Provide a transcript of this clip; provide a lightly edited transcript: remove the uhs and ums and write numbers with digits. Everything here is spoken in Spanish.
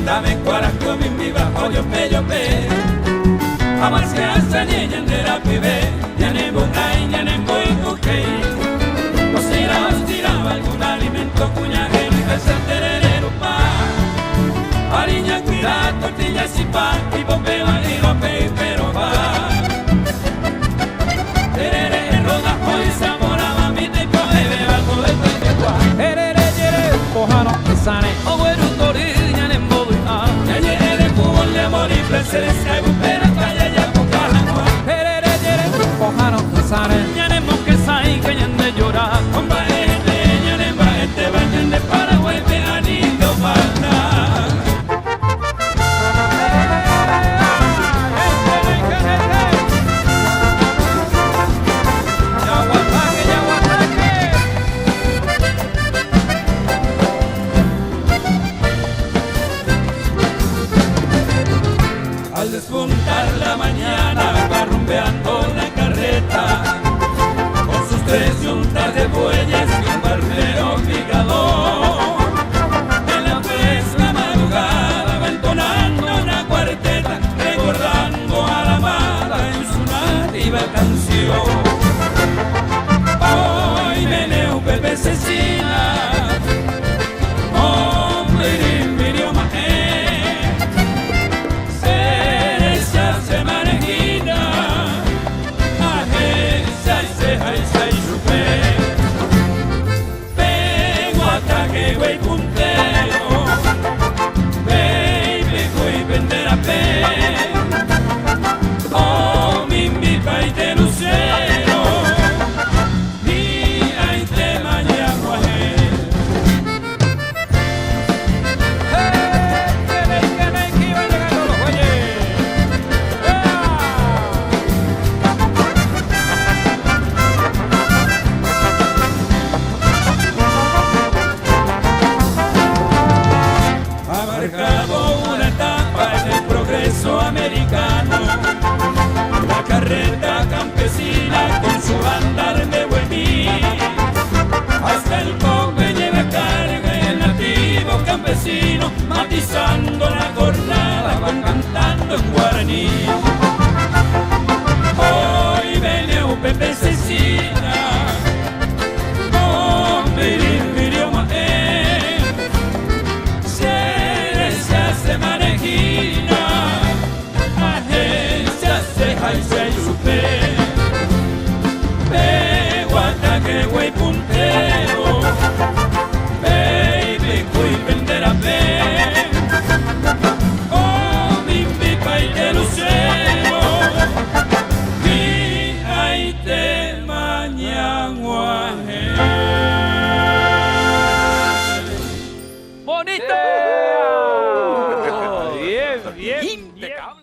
Dame cuaraco mi viva hoyo pe Amas que hasta niña de la pibe Yane bungai, yane boy okay Os tira algún alimento cuñajero y ves el tererero pa Ariña cuida tortillas y pan Y bombeba y rope pero va Terere rodajo y zamora mamita y coge bajo del pequeñua Terere yere pohano kisane Oweru tori nyane mbobi Yaye ere kubon le amor y placeres que hay bupera falla ya pokahanwa Terere yere pohano kisane Nyane moke sai kenyan de llorar Comba yane mba bañan de Paraguay pe anillo banda Al despuntar la mañana va rumbeando la carreta con sus 3 yuntas de bueyes y un barbero picador. En la fresca madrugada va entonando una cuarteta recordando a la amada en su nativa canción. Hoy meneo Pepe Cecina, hombre idioma güey puntero, baby, güey vendera pe, oh mi pipa y te lucero, ni hay te mañana guaje. Que iban llegando los güeyes Marcado una etapa en el progreso americano, la carreta campesina con su andar de hueví, hasta el coque lleva carga y el nativo campesino, matizando la jornada, van cantando en guaraní. Hoy viene un Pepe Cecina, hombre idioma manejina, agencia ceja y se supe.